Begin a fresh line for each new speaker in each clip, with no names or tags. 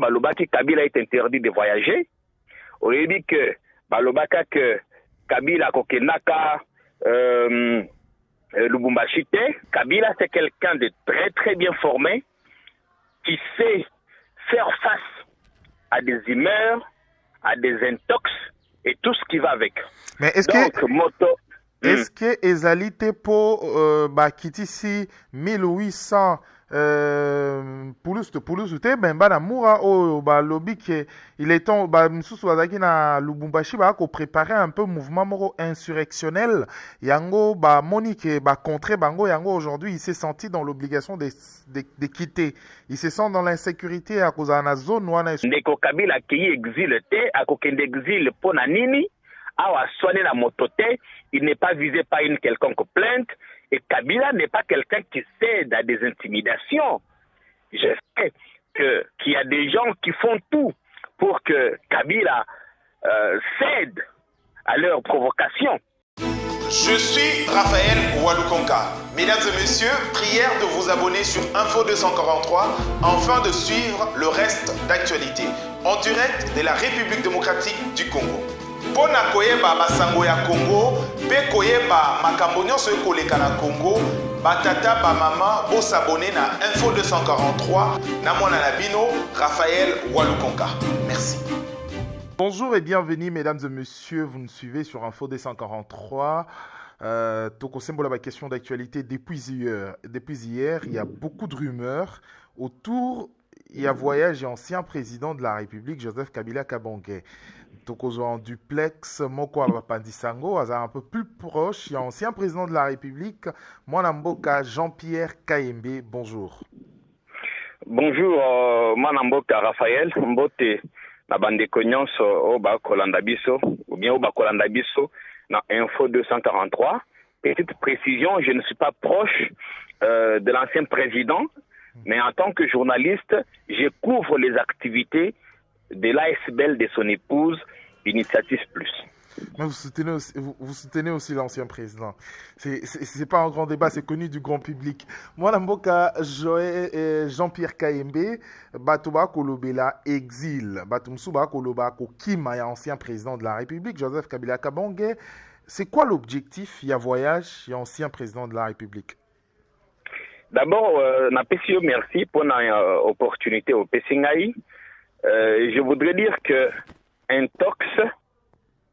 balobaki Kabila est interdit de voyager. On a dit que balobaka que Kabila kokendaka Lubumbashi te. Kabila c'est quelqu'un de très très bien formé qui sait faire face à des humeurs, à des intox et tout ce qui va avec.
Mais est-ce que ezali te po bakiti si 1800 pulusu te bemba na mura oyo balobi ke il est temps misusu bazalaki na Lubumbashi bako préparer un peu mouvement moko insurrectionnel yango bamoni ke bacontre bango yango aujourd'hui il s'est senti dans l'obligation de quitter, il se sent dans l'insécurité à cause na zone wana
ndeko Kabila akei exil te akokende exil pona nini awa soigner la mototé, il n'est pas visé par une quelconque plainte et Kabila n'est pas quelqu'un qui cède à des intimidations. Je sais qu'il y a des gens qui font tout pour que Kabila cède à leurs provocations.
Je suis Raphaël Walukonka. Mesdames et messieurs, prière de vous abonner sur Info 243 afin de suivre le reste d'actualité en direct de la République démocratique du Congo. Pona koyeba basango ya Congo, pe koyeba makambo nyonso ekoleka na Congo, batata bamama bosabone na Info 243 na mwana na bino Raphaël Walukonka. Merci.
Bonjour et bienvenue mesdames et messieurs, vous nous suivez sur Info 243. Tokosembo la question d'actualité depuis hier, il y a beaucoup de rumeurs autour. Il y a voyage et ancien président de la République, Joseph Kabila Kabange. Tokozo en duplex, Moko Abapandisango, un peu plus proche, il y a ancien président de la République, Mwanamboka Jean-Pierre Kayembe. Bonjour.
Bonjour, Mwanamboka Raphaël, Mbote, na bande konyonso Oba Kolandabiso, ou bien Oba Kolandabiso, na Info 243. Petite précision, je ne suis pas proche de l'ancien président, mais en tant que journaliste, je couvre les activités de l'ASBL de son épouse, Initiative Plus.
Mais vous soutenez aussi l'ancien président. C'est pas un grand débat, c'est connu du grand public. Moi, Namboka Jean-Pierre Kayembe, Batuba Kolobela exil, Batumsuba Koloba Kokima, ancien président de la République, Joseph Kabila Kabange. C'est quoi l'objectif? Il y a voyage, il y a ancien président de la République.
D'abord, merci pour l'opportunité au Pessingaï. Je voudrais dire que un tox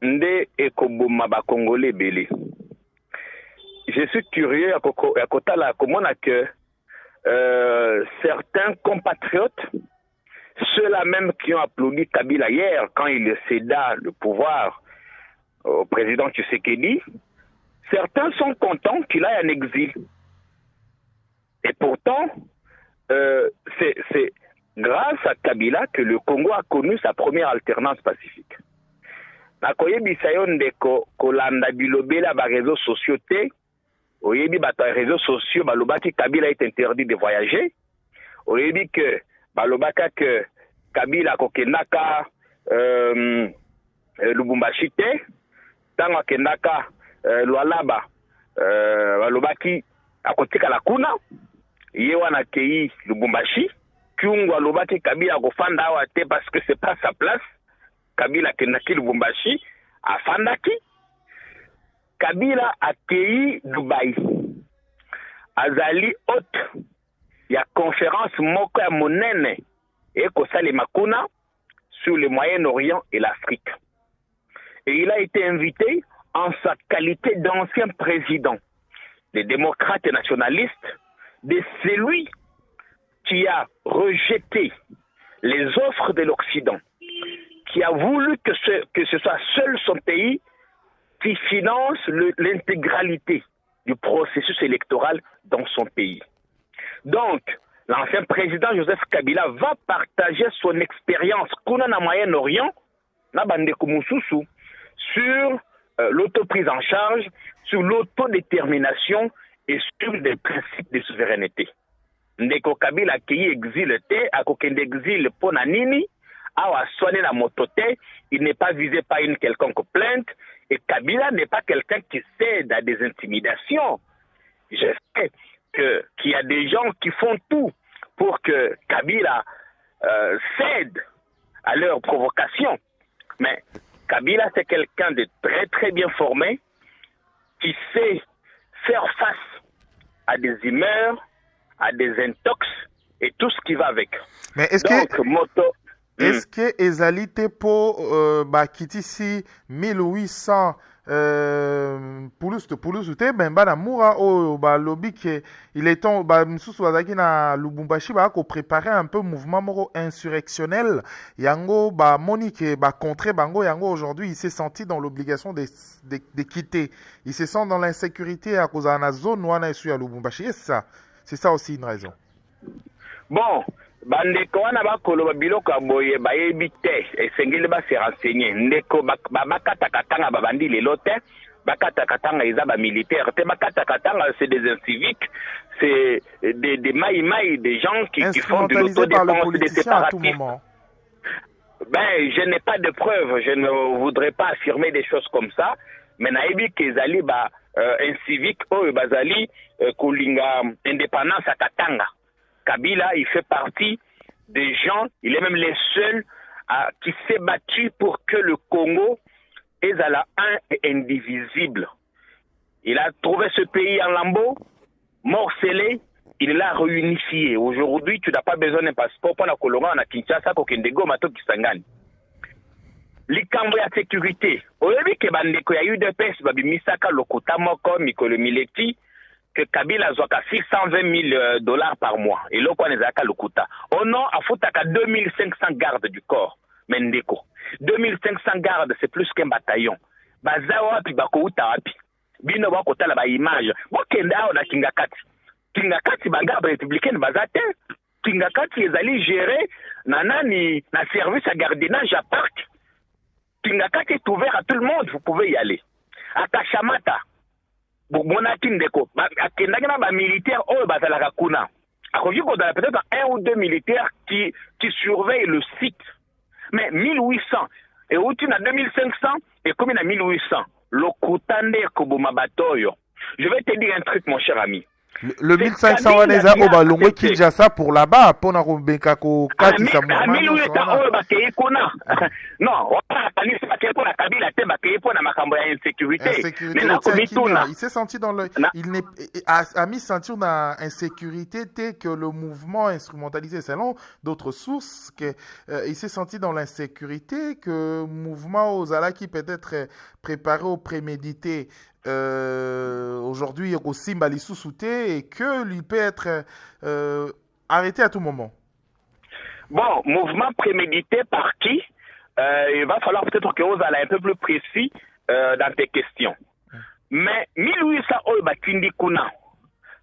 nde ekoboma ba Congolais belé. Je suis curieux à kotala komona que certains compatriotes, ceux-là même qui ont applaudi Kabila hier quand il céda le pouvoir au président Tshisekedi, certains sont contents qu'il aille en exil. Et pourtant, c'est grâce à Kabila que le Congo a connu sa première alternance pacifique. Nakoye bisayo ndeko kolanda bilobela ba réseaux sociaux te, oyebi ba réseaux sociaux balobaki Kabila est interdit de voyager, oyebi que balobaka que Kabila kokendaka Lubumbashi te, tango kendaka Lualaba balobaki akotika la kuna, yewana kei Lubumbashi. Kyungu alobaki Kabila kofanda awa te parce que c'est pas sa place. Kabila kendaki Lubumbashi afandaki. Kabila akei Dubaï. Azali hôte ya conférence moko ya monene ekosali makuna sur le Moyen-Orient et l'Afrique. Et il a été invité en sa qualité d'ancien président des démocrates et nationalistes, de celui qui a rejeté les offres de l'Occident, qui a voulu que ce soit seul son pays qui finance l'intégralité du processus électoral dans son pays. Donc, l'ancien président Joseph Kabila va partager son expérience kuna na Moyen-Orient, na bandeko mususu, sur l'autoprise en charge, sur l'autodétermination et sur des principes de souveraineté. Ndeko Kabila akei exil te, akokende exil pona nini, awa soigner la mototé, il n'est pas visé par une quelconque plainte, et Kabila n'est pas quelqu'un qui cède à des intimidations. Je sais qu'il y a des gens qui font tout pour que Kabila cèdent à leurs provocations. Mais Kabila, c'est quelqu'un de très très bien formé, qui sait faire face à des humeurs, à des intox et tout ce qui va avec.
Mais est-ce que ezali te po bakitisi 1800 pulusu te bemba na mura oyo balobi ke il est temps misusu bazalaki na Lubumbashi bako préparer un peu mouvement moko insurrectionnel yango bamoni ke bacontre bango yango aujourd'hui il s'est senti dans l'obligation de quitter, il se sent dans l'insécurité à cause de la zone wana esu ya Lubumbashi. Et ça c'est ça aussi une raison.
Bon, bandeko wana bakoloba biloko ya boye bayebi te esengeli base renseigner ndeko bakatakatanga babandi lelo te bakatakatanga eza bamilitaire te bakatakatanga c'est des inciviques, c'est des maïmaï, des gens qui font de l'autodéfense, des séparatistes. Ben, je n'ai pas de preuves, je ne voudrais pas affirmer des choses comme ça, mais nayebi kezali incivique oyo bazali kolinga indépendance à Katanga. Kabila, il fait partie des gens, il est même les seuls qui s'est battu pour que le Congo est à la un et indivisible. Il a trouvé ce pays en lambeaux, morcelé, il l'a réunifié. Aujourd'hui, tu n'as pas besoin d'un passeport pour la Colorado, on a Kinshasa, Kokendego, Mato, Kisangani. Likambo ya sécurité. Oyebi ke bandeko ya UDPS babimisaka lokota moko mikolo mileti que Kabila zwaka $620 000 par mois. Et là, on est lokuta. Oh non, a foutaka 2500 gardes du corps. Mendeko. 2500 gardes, c'est plus qu'un bataillon. Bazawa pi bako uta wapi. Bino bako tala ba image. Bokenda na Kingakati. Kingakati ba garde républicaine bazate. Kingakati ezali géré na service à gardiennage à parc. Kingakati est ouvert à tout le monde, vous pouvez y aller. À Kachamata. Bonaki ndeko akendaki na bamilitaire oyo bazalaka kuna akoki kozala peut-être 1 ou 2 militaires qui surveillent le site, mais 1800 euti na 2500 ekomi na 1800 lokuta nde ekoboma bato oyo. Je vais te dire un truc mon cher ami.
Le 1500 wana eza oyo balongwe Kinshasa pour là-bas mpona kobeka kokatisa
oyo bakei kuna non wakanisi bakei mpona Kabila te bakei mpona makambo ya insécurité.
Il s'est senti dans le a mis sentir dans insécurité que le mouvement instrumentalisé selon d'autres sources que il s'est senti dans l'insécurité que mouvement ozalaki peut-être préparé ou prémédité aujourd'hui aussi Mbalisusuté et que lui peut être arrêté à tout moment.
Bon, mouvement prémédité par qui? Il va falloir peut-être que vous allez un peu plus précis dans tes questions. Mais 1800 oyo bakindi kuna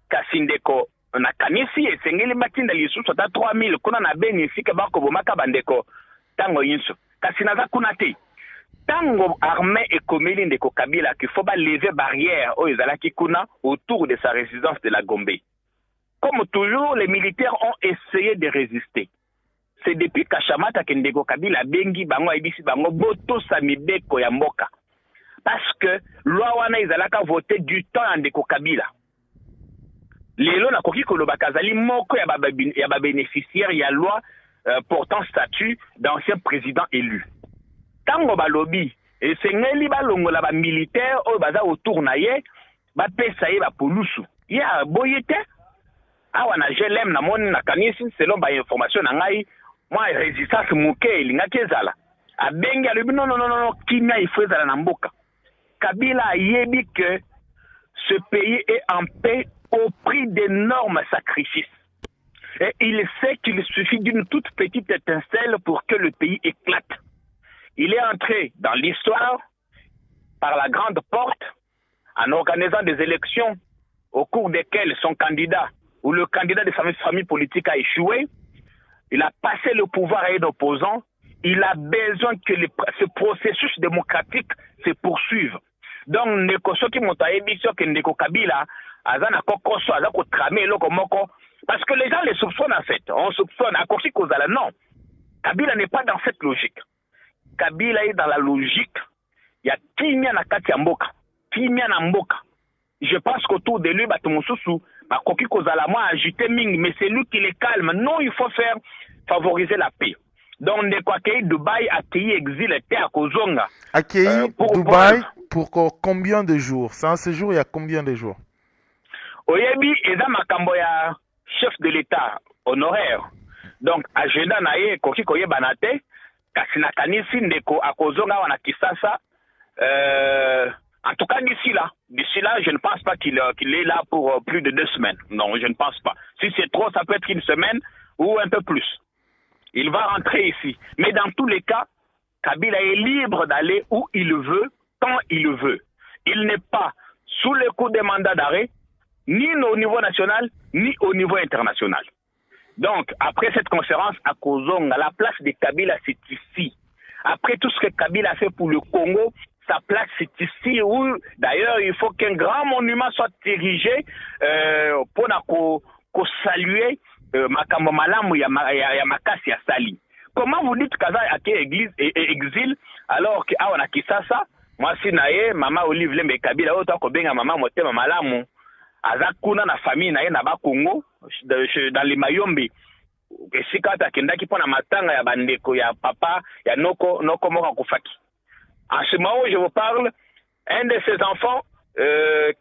kasindeko na kanisi esengeli batinda lisusu ata 3000 kuna na bénéfique bakobomaka bandeko tango yinso kasi naza kuna te. Tango armée ekomeli ndeko Kabila qu'il faut lever barrière aux ezalaki kuna autour de sa résidence de la Gombe. Comme toujours, les militaires ont essayé de résister. C'est depuis Kachamata que ndeko Kabila bengi bango ebisi bango boto sa mibeko ya mboka. Parce que loi wana ezalaka voter du temps à ndeko Kabila. Lelo na koki koloba kazali moko ya ba bénéficiaire ya loi portant statut d'ancien président élu. Tango balobi esengeli balongola ba militaire oyo baza autour na ye bapesa ye bapolusu ya boyete awa na GLM na moni na kanisi selon ba information na ngai moi résistance muke elingaki ezala abengi alobi non kimia il faut ezala na mboka. Kabila ayebi que ce pays est en paix au prix d'énormes sacrifices. Et il sait qu'il suffit d'une toute petite étincelle pour que le pays éclate. Il est entré dans l'histoire par la grande porte en organisant des élections au cours desquelles son candidat ou le candidat de sa famille politique a échoué. Il a passé le pouvoir à un opposant. Il a besoin que ce processus démocratique se poursuive. Donc, Nekosoki Motaebiso que Ndeko Kabila azana kokoso azako tramé loko moko parce que les gens les soupçonnent en fait. On soupçonne à Koshi Kozala. Non. Kabila n'est pas dans cette logique. Kabila est dans la logique. Il y a Kimia na kati ya mboka. Kimia na mboka. Je pense qu'autour de lui, Batomosusu, Koki Kozala, moi, agité Ming, mais c'est lui qui les calme. Non, il faut faire favoriser la paix. Donc, ndeko accueilli Dubaï, accueilli exil était à Kozonga.
Accueilli Dubaï pour combien de jours? C'est un séjour il y a combien de jours?
Oyebi, eza makambo ya chef de l'État honoraire. Donc, agenda na ye koki koyebana te, kasi nakanisi ndeko akozonga wana Kisasa. En tout cas, d'ici là, je ne pense pas qu'il est là pour plus de 2 semaines. Non, je ne pense pas. Si c'est trop, ça peut être 1 semaine ou un peu plus. Il va rentrer ici. Mais dans tous les cas, Kabila est libre d'aller où il veut, quand il veut. Il n'est pas sous le coup des mandats d'arrêt, ni au niveau national, ni au niveau international. Donc, après cette conférence à Kozonga, la place de Kabila, c'est ici. Après tout ce que Kabila a fait pour le Congo, sa place, c'est ici où, d'ailleurs, il faut qu'un grand monument soit érigé pour saluer Makambo Malamu ya Makasi ya Sali. Comment vous dites Kaza a église et exil alors que a Kisasa, moi si naye, maman Olive Lembe Kabila, autant que benga maman Motema Malamu, Azakuna na famille naye na ba Congo, dans les Mayombe. Et si quand akenda ki pona matanga ya bandeko ya papa ya noko moka kufaki. En ce moment où je vous parle, un de ses enfants,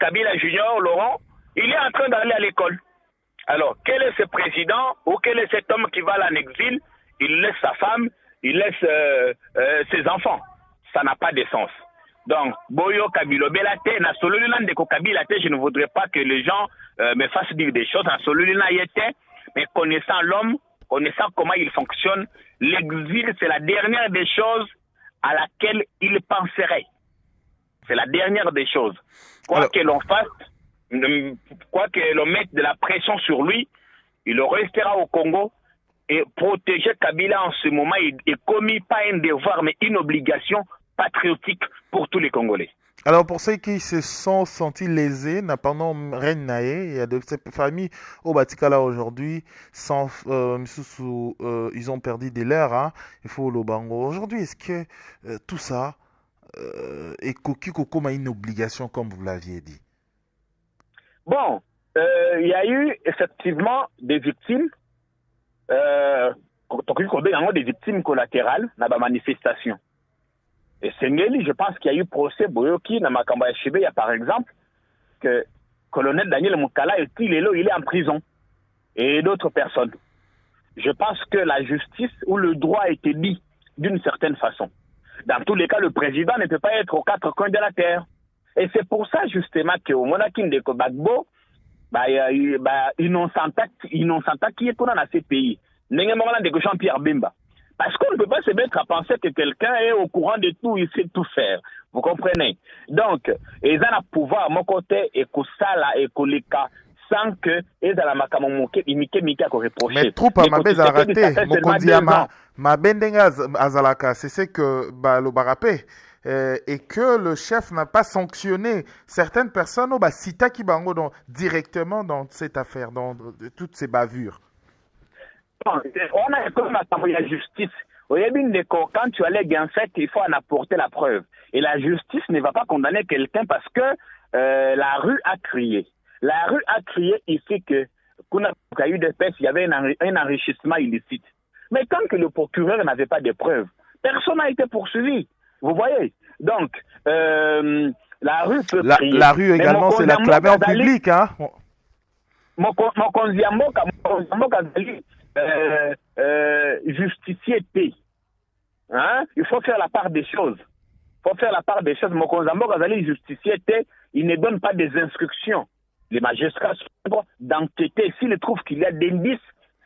Kabila Junior, Laurent, il est en train d'aller à l'école. Alors, quel est ce président ou quel est cet homme qui va en exil? Il laisse sa femme, il laisse ses enfants. Ça n'a pas de sens. Donc, Boyo Kabilo Belate, na Sololina de Kabila, je ne voudrais pas que les gens me fassent dire des choses. Na Sololina Yete, mais connaissant l'homme, connaissant comment il fonctionne, l'exil, c'est la dernière des choses à laquelle il penserait. C'est la dernière des choses. Quoi que l'on fasse, quoi que l'on mette de la pression sur lui, il restera au Congo et protéger Kabila en ce moment est commis pas un devoir mais une obligation patriotique pour tous les Congolais.
Alors pour ceux qui se sont sentis lésés, pendant Reine Naé, il y a de ces familles au Batikala aujourd'hui, ils ont perdu des leurs, hein, il faut le bango. Aujourd'hui, est-ce que tout ça est comme une obligation comme vous l'aviez dit?
Bon, il y a eu effectivement des victimes, des victimes collatérales dans la manifestation. Et Sengeli, je pense qu'il y a eu procès Boyoki dans Makamba Echebe, il y a par exemple que colonel Daniel Moukala il est en prison et d'autres personnes. Je pense que la justice ou le droit a été dit d'une certaine façon. Dans tous les cas, le président ne peut pas être aux 4 coins de la terre. Et c'est pour ça justement qu'au Monakin de Kobagbo, innocenta qui est dans ces pays. N'engemona de Jean-Pierre Bemba. Parce qu'on ne peut pas se mettre à penser que quelqu'un est au courant de tout, il sait tout faire. Vous comprenez? Donc, ils ont le pouvoir à mon côté et que ça là et que les cas sans que ils ont la makamomoke imike à reprocher.
Mais trop pas ma bête à rater. Mon condiama ma bendenga azalaka, c'est ce que le barapé. Et que le chef n'a pas sanctionné certaines personnes au Sita Kibango directement dans cette affaire, dans toutes ces bavures.
Bon, on a comme la justice. Quand tu allègues en fait, il faut en apporter la preuve. Et la justice ne va pas condamner quelqu'un parce que la rue a crié. La rue a crié ici que qu'on a eu des pêches, il y avait un enrichissement illicite. Mais tant que le procureur n'avait pas de preuves, personne n'a été poursuivi. Vous voyez? Donc, la rue peut crier.
La rue également, c'est la clameur publique, hein?
Justicier P. Hein? Il faut faire la part des choses. Il faut faire la part des choses. Mokonzambo Kazali, justicier T, il ne donne pas des instructions. Les magistrats sont libres d'enquêter. S'ils trouvent qu'il y a des indices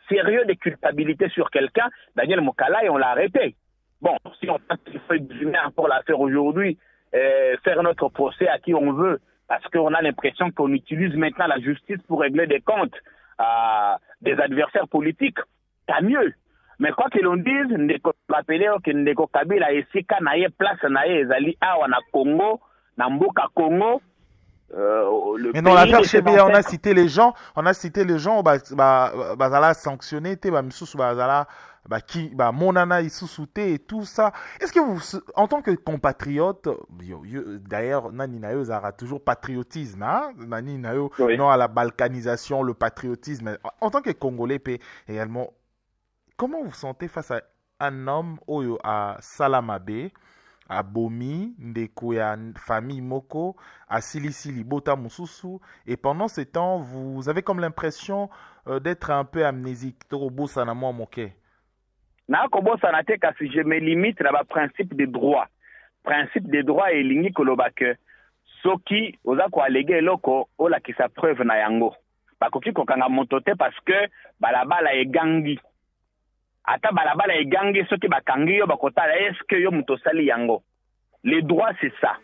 sérieux de culpabilité sur quelqu'un, Daniel Mokala, et on l'a arrêté. Bon, si on pense qu'il faut exhumer encore l'affaire aujourd'hui, faire notre procès à qui on veut, parce qu'on a l'impression qu'on utilise maintenant la justice pour régler des comptes à des adversaires politiques, tant mieux. Mais quoi que l'on dise, Ndeko rappelé que Ndeko Kabila ici, quand il y a place, il y a Congo, Namboka Congo.
Mais dans l'affaire Chébé, on a cité les gens, bazala sanctionné, bazala qui monana isusuté et tout ça. Est-ce que vous, en tant que compatriote, d'ailleurs nani nayo zara toujours patriotisme, hein, nani nayo non à la balkanisation, le patriotisme. En tant que Congolais, également, comment vous sentez face à un homme oyo à Salamabe, à Bomi, ndeko ya famille Moko, à Silisili, Bota Mususu, et pendant ce temps, vous avez comme l'impression d'être un peu amnésique. Torobo Sanamo Moke.
nakobosana te kasi je me limite na principe de droit. Principe de droit elingi koloba ke soki oza koalege eloko olakisa preuve na yango bakoki kokanga moto te parce que balabala egangi. Ata balabala egangi soki bakangi yo bakotala est-ce que yo moto sali yango. Le droit c'est ça.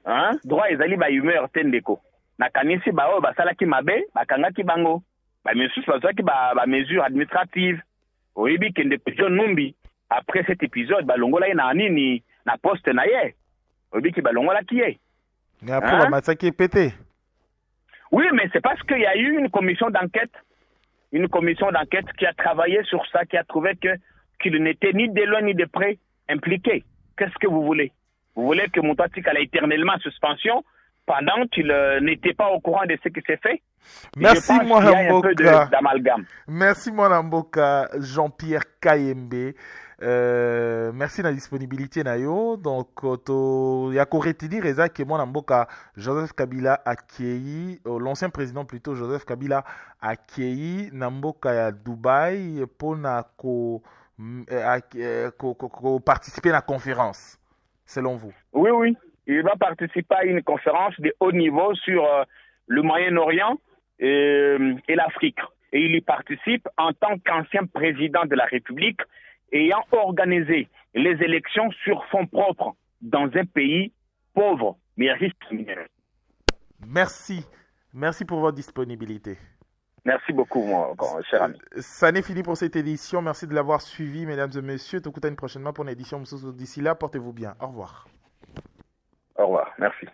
Hein? Droit ezali ba humeur te ndeko. Nakanisi ba oyo basalaki mabe bakangaki bango. Ba misusu bazwaki ba mesure administrative. Oyebi kende John Numbi après cet épisode balongola na nini na poste na ye. Oyebi ki balongola ki ye.
Mais après la massacre est pété.
Oui, mais c'est parce qu'il y a eu une commission d'enquête qui a travaillé sur ça, qui a trouvé qu'il n'était ni de loin ni de près impliqué. Qu'est-ce que vous voulez? Vous voulez que Moutatik a éternellement en suspension pendant qu'il n'était pas au courant de ce qui s'est fait?
Merci,
Mwanamboka. D'amalgame.
Merci, Mwanamboka, Jean-Pierre Kayembe. Merci de la disponibilité nayo. Donc il y a qu'à retenir que Mwanamboka Joseph Kabila a accueilli l'ancien président plutôt Joseph Kabila a accueilli Namboka ya Dubaï pour participer à la conférence. Selon vous?
Oui, il va participer à une conférence de haut niveau sur le Moyen-Orient et l'Afrique. Et il y participe en tant qu'ancien président de la République ayant organisé les élections sur fonds propres dans un pays pauvre mais riche.
Merci pour votre disponibilité.
Merci beaucoup, mon cher ami.
Ça n'est fini pour cette édition. Merci de l'avoir suivi, mesdames et messieurs. Tout prochainement pour une édition. D'ici là, portez-vous bien. Au revoir.
Au revoir. Merci.